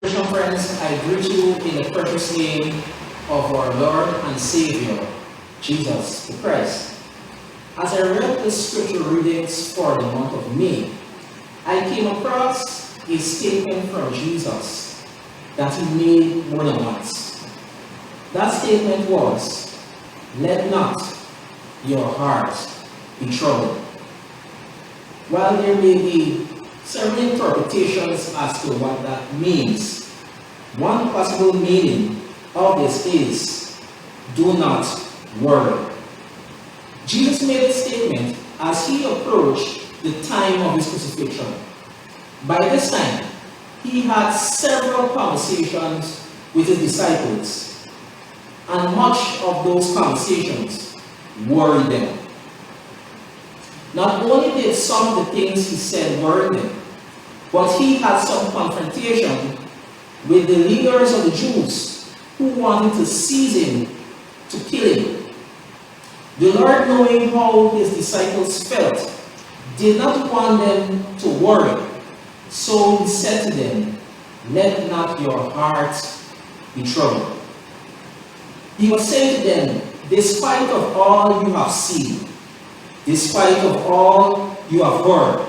Friends, I greet you in the precious name of our Lord and Savior, Jesus the Christ. As I read the scripture readings for the month of May, I came across a statement from Jesus that he made more than once. That statement was, "Let not your heart be troubled." While there may be several interpretations as to what that means, one possible meaning of this is, do not worry. Jesus made a statement as he approached the time of his crucifixion. By this time, he had several conversations with his disciples, and much of those conversations worried them. Not only did some of the things he said worry them, but he had some confrontation with the leaders of the Jews who wanted to seize him, to kill him. The Lord, knowing how his disciples felt, did not want them to worry. So he said to them, "Let not your hearts be troubled." He was saying to them, despite of all you have seen, despite of all you have heard,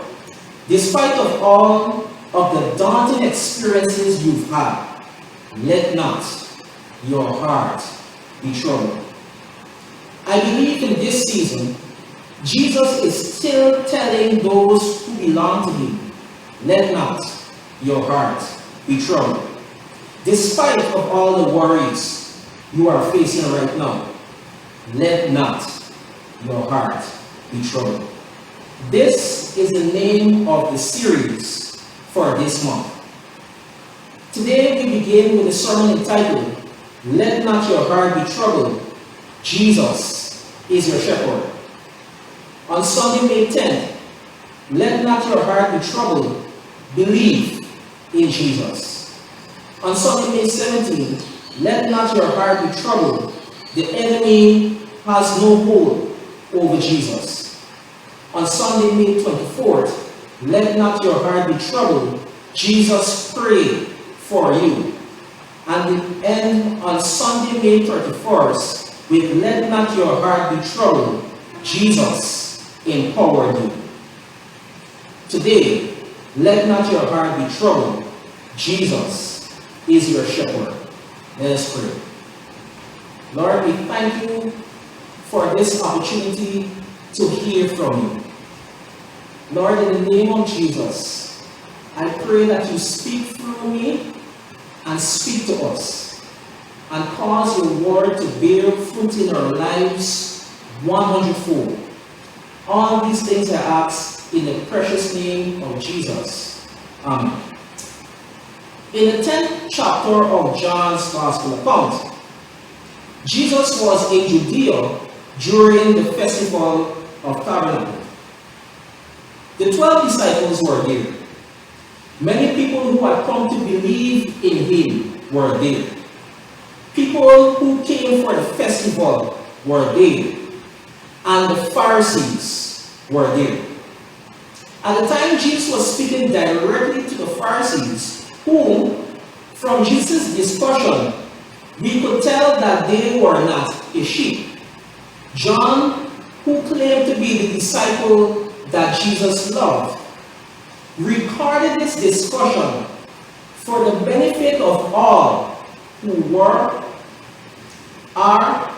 despite of all of the daunting experiences you've had, let not your heart be troubled. I believe in this season, Jesus is still telling those who belong to him, let not your heart be troubled. Despite of all the worries you are facing right now, let not your heart be troubled. This is the name of the series for this month. Today we begin with a sermon entitled, "Let not your heart be troubled. Jesus is your shepherd." On Sunday, May 10th, let not your heart be troubled. Believe in Jesus. On Sunday, May 17th, let not your heart be troubled. The enemy has no hold over Jesus. On Sunday, May 24th, let not your heart be troubled. Jesus prayed for you. And we end on Sunday, May 31st, with let not your heart be troubled. Jesus empowered you. Today, let not your heart be troubled. Jesus is your shepherd. Let us pray. Lord, we thank you for this opportunity to hear from you. Lord, in the name of Jesus, I pray that you speak through me and speak to us and cause your word to bear fruit in our lives 100-fold. All these things I ask in the precious name of Jesus. Amen. In the 10th chapter of John's Gospel account, Jesus was in Judea during the festival of Tabernacles. The 12 disciples were there. Many people who had come to believe in him were there. People who came for the festival were there. And the Pharisees were there. At the time, Jesus was speaking directly to the Pharisees, whom, from Jesus' discussion, we could tell that they were not his sheep. John, who claimed to be the disciple that Jesus loved, recorded this discussion for the benefit of all who were, are,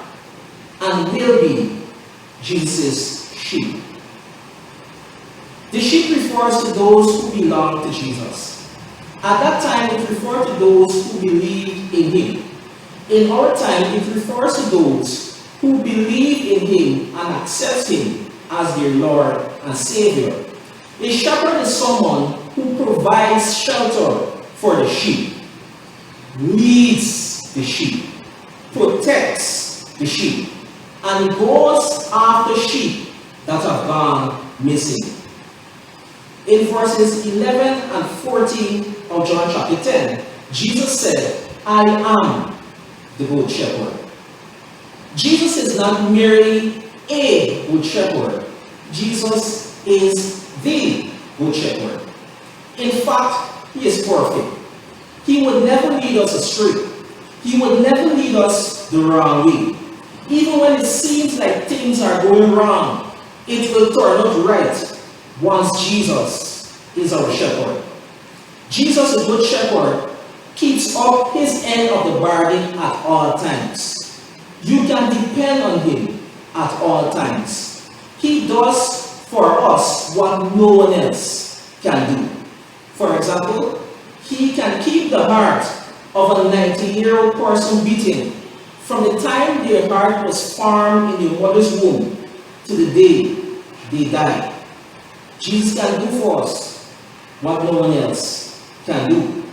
and will be Jesus' sheep. The sheep refers to those who belong to Jesus. At that time, it referred to those who believed in him. In our time, it refers to those who believe in him and accept him as their Lord and Savior. A shepherd is someone who provides shelter for the sheep, leads the sheep, protects the sheep, and goes after sheep that have gone missing. In verses 11 and 14 of John chapter 10, Jesus said, "I am the good shepherd." Jesus is not merely a good shepherd. Jesus is the good shepherd. In fact, he is perfect. He would never lead us astray. He would never lead us the wrong way. Even when it seems like things are going wrong, it will turn out right once Jesus is our shepherd. Jesus, the good shepherd, keeps up his end of the bargain at all times. You can depend on him at all times. He does for us what no one else can do. For example, he can keep the heart of a 90-year-old person beating from the time their heart was formed in their mother's womb to the day they die. Jesus can do for us what no one else can do.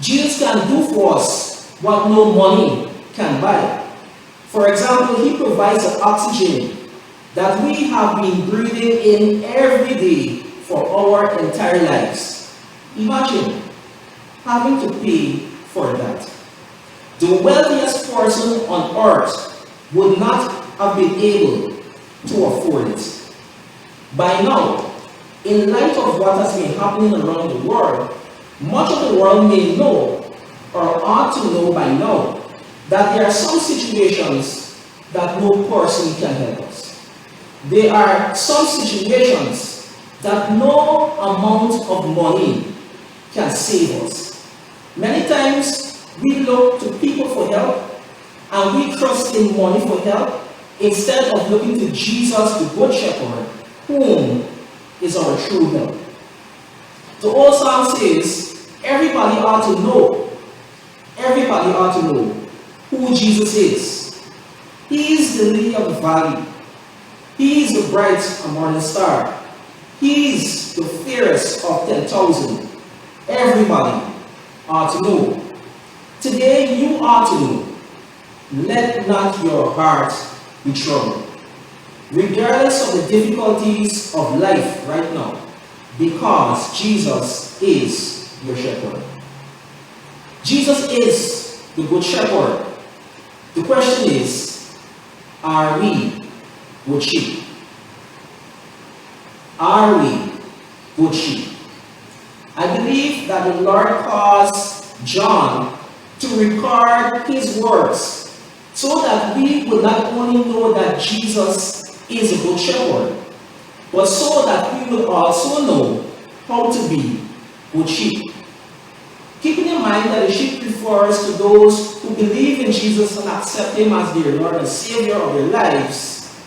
Jesus can do for us what no money can buy. For example, he provides the oxygen that we have been breathing in every day for our entire lives. Imagine having to pay for that. The wealthiest person on earth would not have been able to afford it. By now, in light of what has been happening around the world, much of the world may know, or ought to know by now, that there are some situations that no person can help us. There are some situations that no amount of money can save us. Many times we look to people for help and we trust in money for help instead of looking to Jesus, the Good Shepherd, whom is our true help. The old song says, everybody ought to know who Jesus is. He is the lily of the valley. He is the bright and morning star. He is the fairest of 10,000. Everybody ought to know. Today you ought to know. Let not your heart be troubled, regardless of the difficulties of life right now, because Jesus is your shepherd. Jesus is the good shepherd. The question is, are we good sheep? Are we good sheep? I believe that the Lord caused John to record his words so that we would not only know that Jesus is a good shepherd, but so that we would also know how to be good sheep. Keeping in mind that the sheep refers to those who believe in Jesus and accept him as their Lord and Savior of their lives,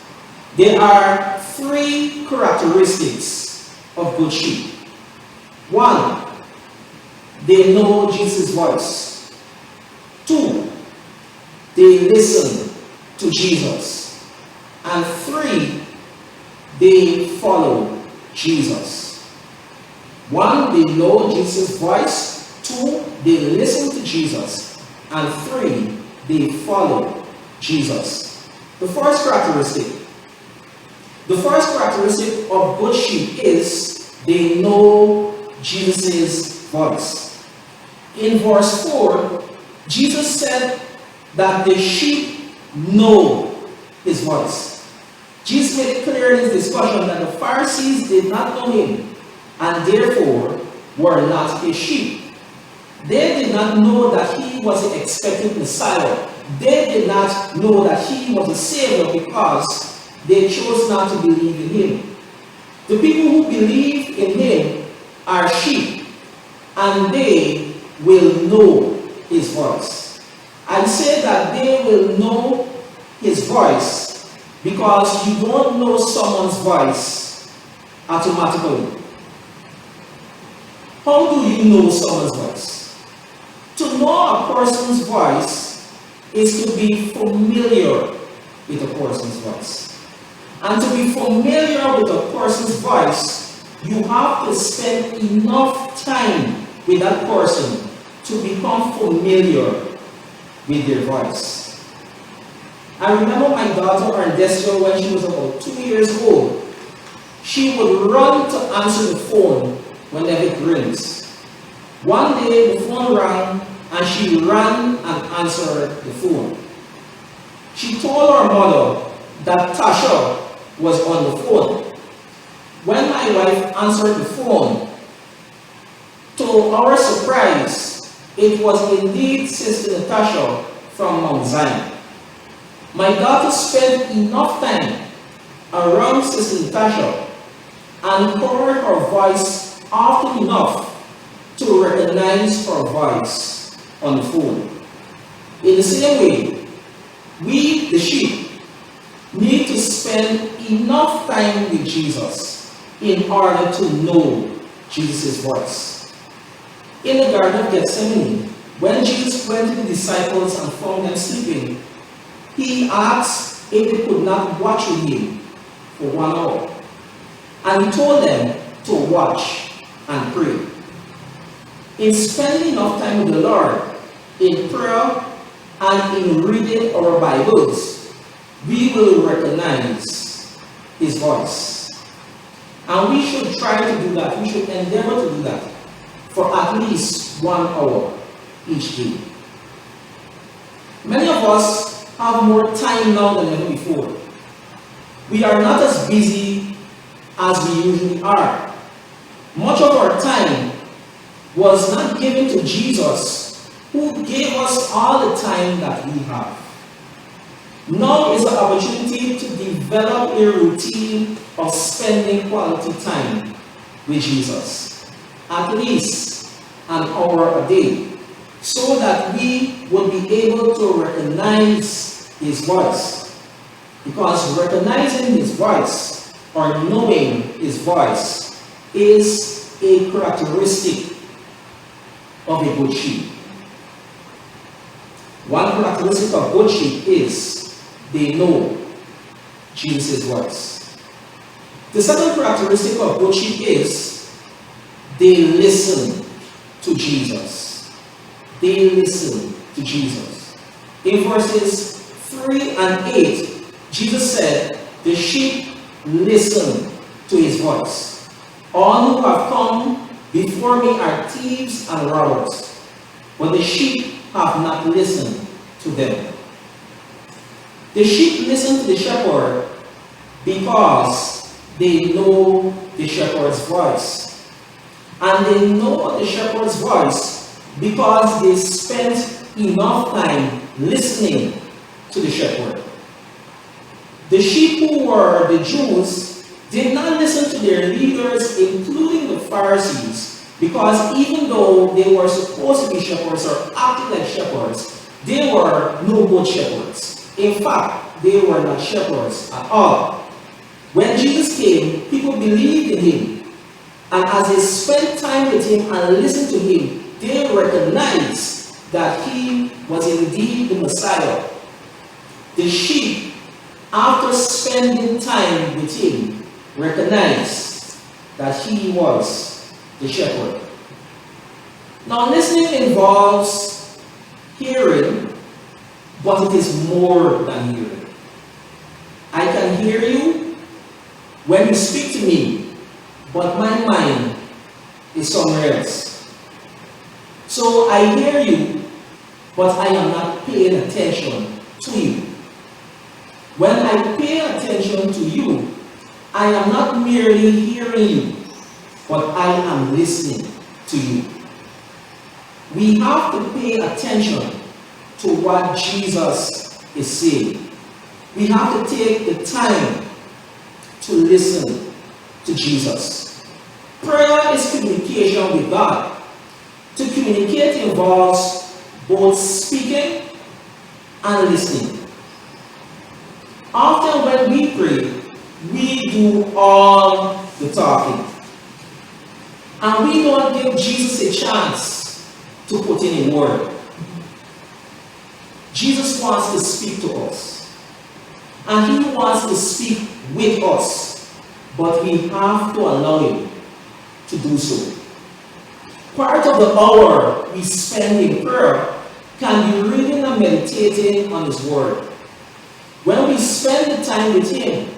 there are three characteristics of good sheep. One, they know Jesus' voice. Two, they listen to Jesus. And three, they follow Jesus. One, they know Jesus' voice. Two, they listen to Jesus. And three, they follow Jesus. The first characteristic of good sheep is they know Jesus' voice. In verse 4, Jesus said that the sheep know his voice. Jesus made it clear in his discussion that the Pharisees did not know him and therefore were not his sheep. They did not know that he was the expected Messiah. They did not know that he was a Savior because they chose not to believe in him. The people who believe in him are sheep, and they will know his voice. I say that they will know his voice because you don't know someone's voice automatically. How do you know someone's voice? To know a person's voice is to be familiar with a person's voice. And to be familiar with a person's voice, you have to spend enough time with that person to become familiar with their voice. I remember my daughter Ernestine when she was about 2 years old. She would run to answer the phone whenever it rings. One day the phone rang and she ran and answered the phone. She told her mother that Tasha was on the phone. When my wife answered the phone, to our surprise, It was indeed Sister Natasha from Mount Zion. My daughter spent enough time around Sister Natasha and heard her voice often enough to recognize her voice on the phone. In the same way, we, the sheep, need to spend enough time with Jesus in order to know Jesus' voice. In the Garden of Gethsemane, when Jesus went to the disciples and found them sleeping, he asked if they could not watch with him for 1 hour. And he told them to watch and pray. In spending enough time with the Lord, in prayer and in reading our Bibles, we will recognize his voice. And we should try to do that. We should endeavor to do that for at least 1 hour each day. Many of us have more time now than ever before. We are not as busy as we usually are. Much of our time was not given to Jesus, who gave us all the time that we have. Now is the opportunity to develop a routine of spending quality time with Jesus, at least an hour a day, so that we will be able to recognize his voice. Because recognizing his voice or knowing his voice is a characteristic of a good sheep. One characteristic of good sheep is they know Jesus' voice. The second characteristic of good sheep is they listen to Jesus. They listen to Jesus. In verses 3 and 8, Jesus said, the sheep listen to his voice. All who have come before me are thieves and robbers, but the sheep have not listened to them. The sheep listen to the shepherd because they know the shepherd's voice. And they know the shepherd's voice because they spent enough time listening to the shepherd. The sheep who were the Jews did not listen to their leaders, including the Pharisees, because even though they were supposed to be shepherds or acting like shepherds, they were no good shepherds. In fact, they were not shepherds at all. When Jesus came, people believed in him. And as they spent time with him and listened to him, they recognized that he was indeed the Messiah. The sheep, after spending time with him, recognized that he was the shepherd. Now, listening involves hearing, but it is more than hearing. I can hear you when you speak to me, but my mind is somewhere else. So I hear you, but I am not paying attention to you. When I pay attention to you, I am not merely hearing you, but I am listening to you. We have to pay attention to what Jesus is saying. We have to take the time to listen to Jesus. Prayer is communication with God. To communicate involves both speaking and listening. Often when we pray, we do all the talking. And we don't give Jesus a chance to put in a word. Jesus wants to speak to us. And he wants to speak with us. But we have to allow him to do so. Part of the hour we spend in prayer can be reading and meditating on his word. When we spend the time with him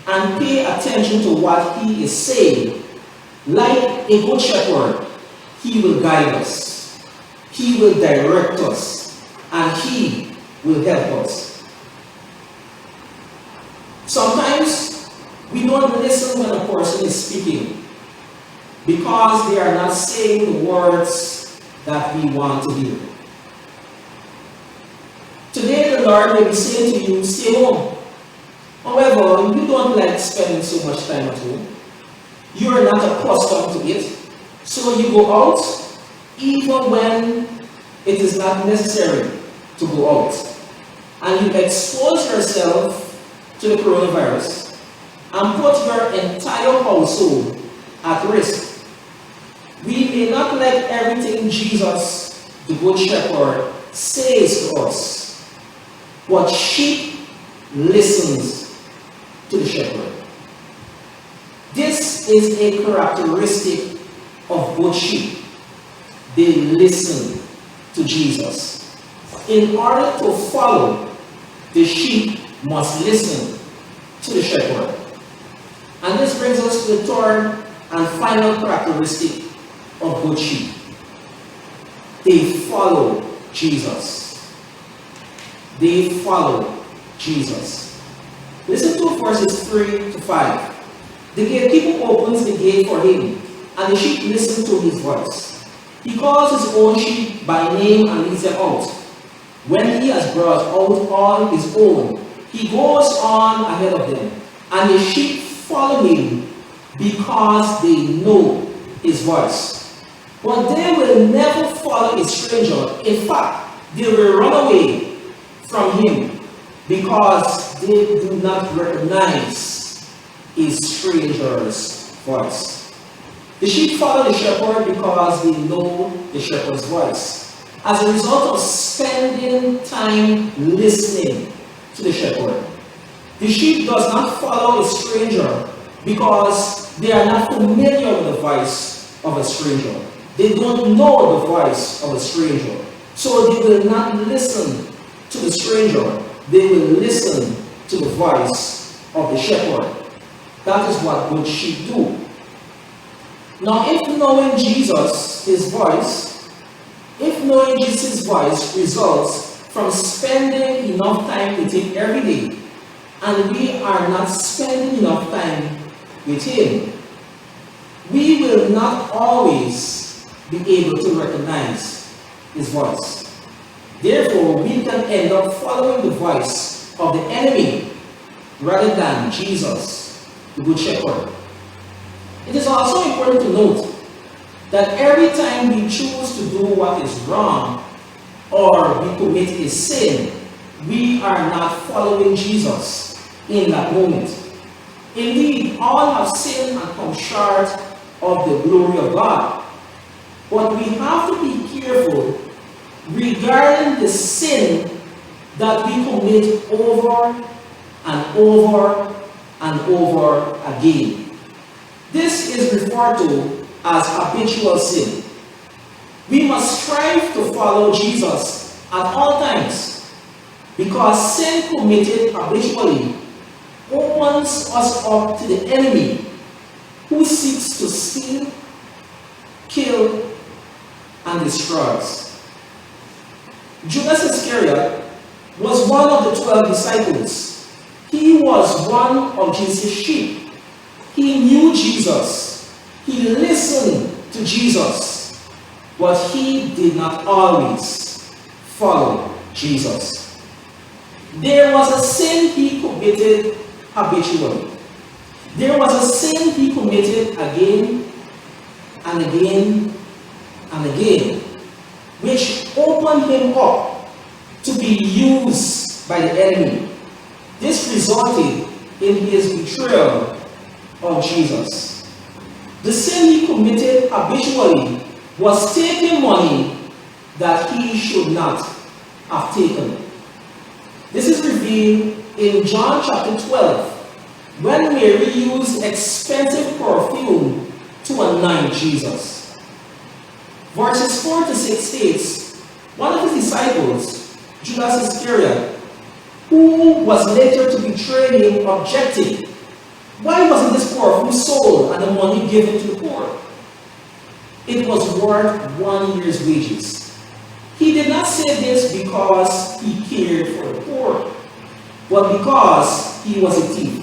and pay attention to what he is saying, like a good shepherd, he will guide us, he will direct us, and he will help us. Sometimes we don't listen when a person is speaking because they are not saying the words that we want to hear. Today, the Lord may be saying to you, stay home. However, you don't like spending so much time at home. You are not accustomed to it. So you go out even when it is not necessary to go out. And you expose yourself to the coronavirus and put your entire household at risk. We may not like everything Jesus, the Good Shepherd, says to us, but sheep listens to the shepherd. This is a characteristic of good sheep. They listen to Jesus. In order to follow, the sheep must listen to the shepherd. And this brings us to the third and final characteristic of good sheep. They follow Jesus. They follow Jesus. Listen to verses 3 to 5. The gatekeeper opens the gate for him, and the sheep listen to his voice. He calls his own sheep by name and leads them out. When he has brought out all his own, he goes on ahead of them, and the sheep follow him because they know his voice. But they will never follow a stranger. In fact, they will run away from him because they do not recognize a stranger's voice. The sheep follow the shepherd because they know the shepherd's voice. As a result of spending time listening to the shepherd. The sheep does not follow a stranger because they are not familiar with the voice of a stranger. They don't know the voice of a stranger. So they will not listen to the stranger. They will listen to the voice of the shepherd. That is what good sheep do. Now, if knowing Jesus, his voice, results from spending enough time with him every day, and we are not spending enough time with him, we will not always be able to recognize his voice. Therefore, we can end up following the voice of the enemy rather than Jesus, the Good Shepherd. It is also important to note that every time we choose to do what is wrong or we commit a sin, we are not following Jesus in that moment. Indeed, all have sinned and come short of the glory of God. But we have to be careful regarding the sin that we commit over and over and over again. This is referred to as habitual sin. We must strive to follow Jesus at all times because sin committed habitually opens us up to the enemy who seeks to steal, kill, and destroy us. Judas Iscariot was one of the 12 disciples. He was one of Jesus' sheep. He knew Jesus. He listened to Jesus. But he did not always follow Jesus. There was a sin he committed habitually. There was a sin he committed again and again and again, which opened him up to be used by the enemy. This resulted in his betrayal of Jesus. The sin he committed habitually was taking money that he should not have taken. This is revealed in John chapter 12, when Mary used expensive perfume to anoint Jesus. Verses 4 to 6 states, one of his disciples, Judas Iscariot, who was later to betray him, objected, "Why wasn't this perfume sold and the money given to the poor?" It was worth 1 year's wages. He did not say this because he cared for the poor, but because he was a thief.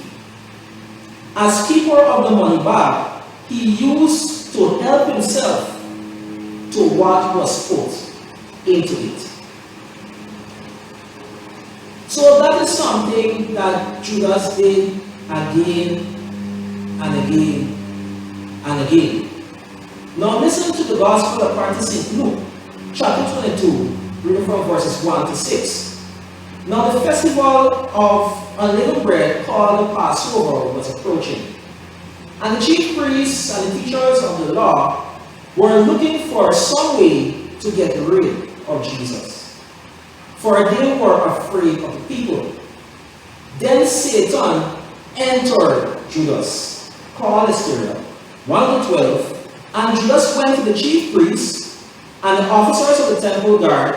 As keeper of the money bag, he used to help himself to what was put into it. So that is something that Judas did again and again and again. Now listen to the Gospel according to St. Luke, chapter 22, reading from verses 1 to 6. Now the festival of unleavened bread, called the Passover, was approaching. And the chief priests and the teachers of the law were looking for some way to get rid of Jesus, for they were afraid of the people. Then Satan entered Judas, called Iscariot, one of the 12, and Judas went to the chief priests and the officers of the temple guard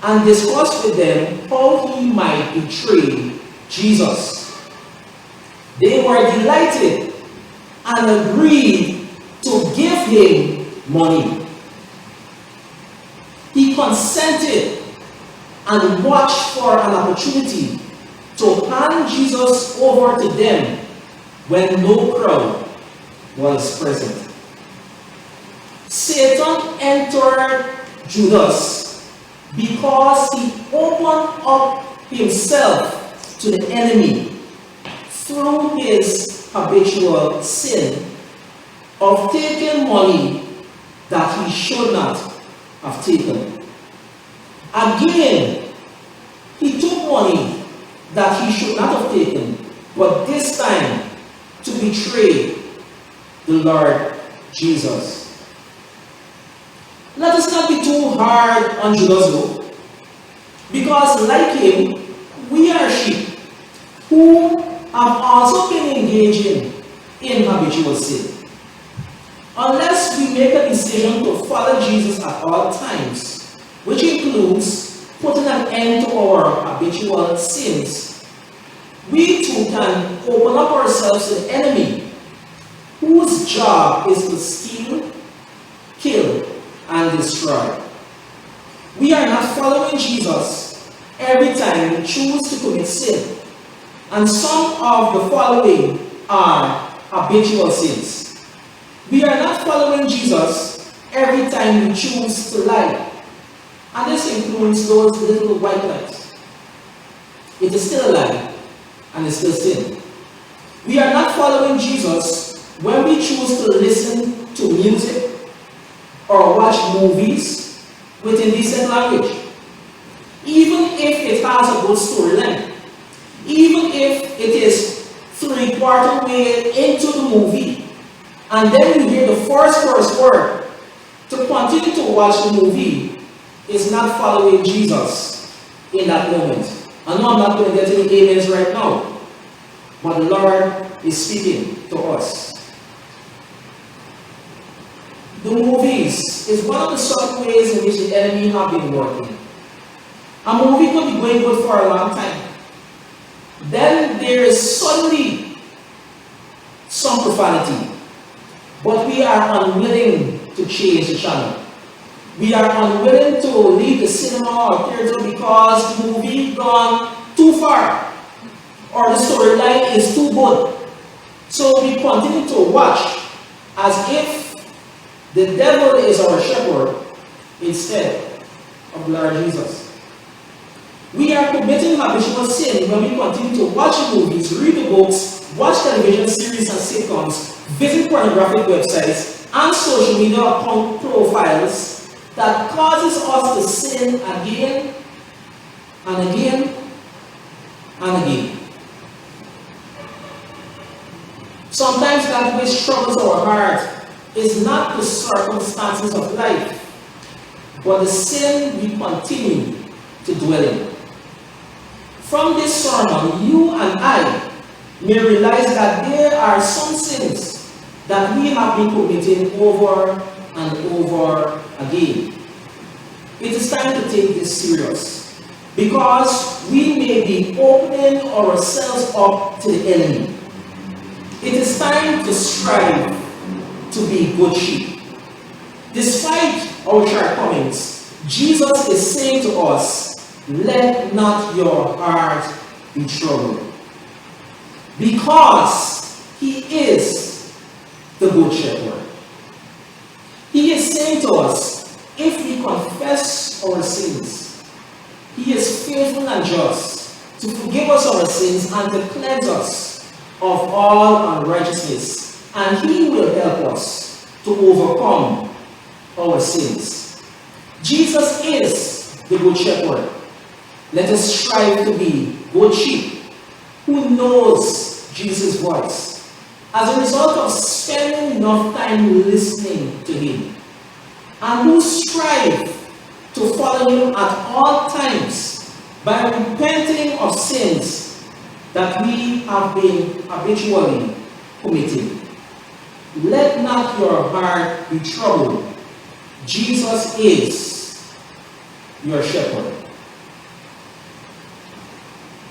and discussed with them how he might betray Jesus. They were delighted and agreed to give him money. He consented and watched for an opportunity to hand Jesus over to them when no crowd was present. Satan entered Judas because he opened up himself to the enemy through his habitual sin of taking money that he should not have taken. Again, he took money that he should not have taken, but this time to betray the Lord Jesus. Let us not be too hard on Judas though, because like him, we are sheep who have also been engaging in habitual sin. Unless we make a decision to follow Jesus at all times, which includes putting an end to our habitual sins, we too can open up ourselves to the enemy, whose job is to steal, kill, and destroy. We are not following Jesus every time we choose to commit sin, and some of the following are habitual sins. We are not following Jesus every time we choose to lie, and this includes those little white lies. It is still a lie, and it's still sin. We are not following Jesus when we choose to listen to music or watch movies with indecent language, even if it has a good storyline, even if it is 3/4 way into the movie, and then you hear the first curse word. To continue to watch the movie is not following Jesus in that moment. I know I'm not going to get any amens right now, but the Lord is speaking to us. The movies is one of the subtle ways in which the enemy have been working. A movie could be going good for a long time. Then there is suddenly some profanity, but we are unwilling to change the channel. We are unwilling to leave the cinema or theater because the movie gone too far or the storyline is too good. So we continue to watch as if the devil is our shepherd instead of the Lord Jesus. We are committing habitual sin when we continue to watch movies, read the books, watch television series and sitcoms, visit pornographic websites, and social media account profiles that causes us to sin again and again and again. Sometimes that which troubles our heart is not the circumstances of life, but the sin we continue to dwell in. From this sermon, you and I may realize that there are some sins that we have been committing over and over again. It is time to take this serious, because we may be opening ourselves up to the enemy. It is time to strive to be good sheep. Despite our shortcomings, Jesus is saying to us, let not your heart be troubled, because he is the good shepherd. He is saying to us, we confess our sins, He is faithful and just to forgive us our sins and to cleanse us of all unrighteousness. And He will help us to overcome our sins. Jesus is the Good Shepherd. Let us strive to be good sheep who knows Jesus' voice as a result of spending enough time listening to Him, and who strive to follow Him at all times by repenting of sins that we have been habitually committing. Let not your heart be troubled. Jesus is your shepherd.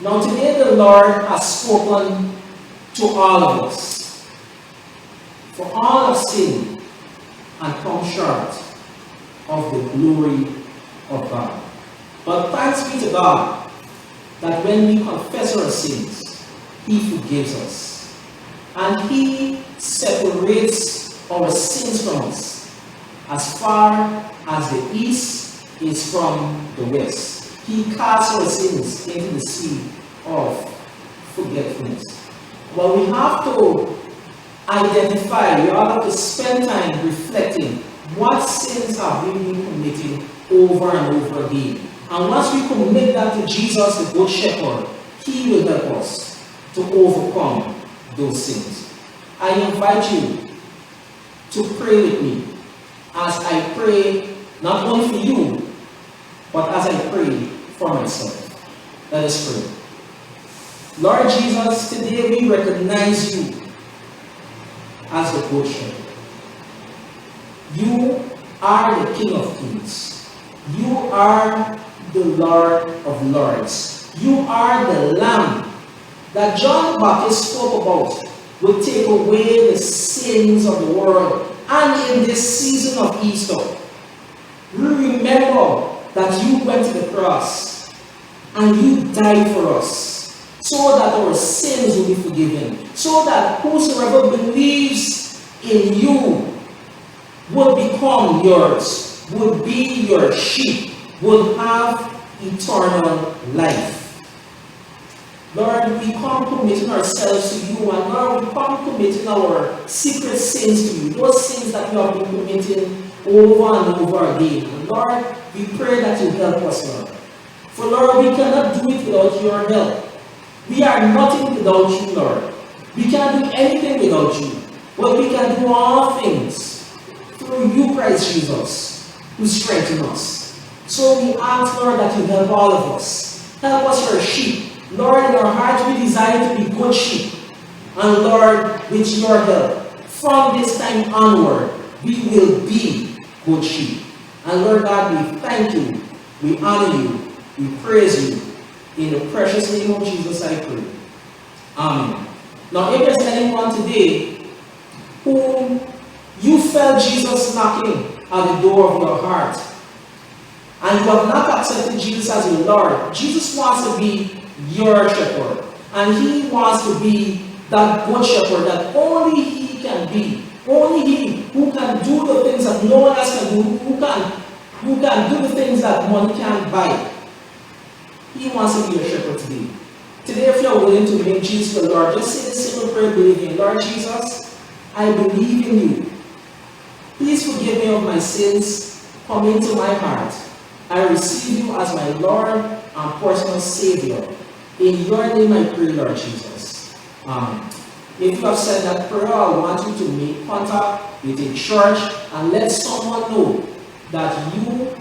Now today the Lord has spoken to all of us. For all have sinned and come short of the glory of God. But thanks be to God that when we confess our sins, He forgives us. And He separates our sins from us as far as the east is from the west. He casts our sins into the sea of forgetfulness. But we have to identify, we have to spend time reflecting what sins have we been committing over and over again. And once we commit that to Jesus, the Good Shepherd, He will help us to overcome those sins. I invite you to pray with me as I pray not only for you, but as I pray for myself. Let us pray. Lord Jesus, today we recognize You as the Good Shepherd. You are the King of Kings. You are the Lord of Lords. You are the Lamb that John the Baptist spoke about will take away the sins of the world. And in this season of Easter, we remember that You went to the cross and You died for us so that our sins will be forgiven, so that whosoever believes in You would become yours, would be your sheep, would have eternal life. Lord, we come committing ourselves to You, and Lord, we come committing our secret sins to You, those sins that we have been committing over and over again. And Lord, we pray that You help us, Lord. For Lord, we cannot do it without Your help. We are nothing without You, Lord. We can't do anything without You. But we can do all things through You, Christ Jesus, who strengthens us. So we ask, Lord, that You help all of us. Help us, Your sheep. Lord, in our hearts we desire to be good sheep. And Lord, with Your help, from this time onward, we will be good sheep. And Lord God, we thank You, we honor You, we praise You. In the precious name of Jesus I pray. Amen. Now if there's anyone today whom you felt Jesus knocking at the door of your heart, and you have not accepted Jesus as your Lord, Jesus wants to be your shepherd. And He wants to be that good shepherd that only He can be. Only He who can do the things that no one else can do, who can do the things that money can't buy. He wants to be your shepherd today. Today, if you are willing to make Jesus the Lord, just say this simple prayer believing, Lord Jesus, I believe in You. Please forgive me of my sins. Come into my heart. I receive You as my Lord and personal Savior. In Your name I pray, Lord Jesus. Amen. If you have said that prayer, I want you to make contact with a church and let someone know that you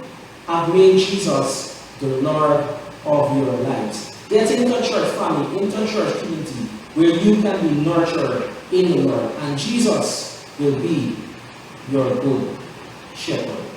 have made Jesus the Lord of your lives. Get into a church family, into a church community where you can be nurtured in the Lord, and Jesus will be your good shepherd.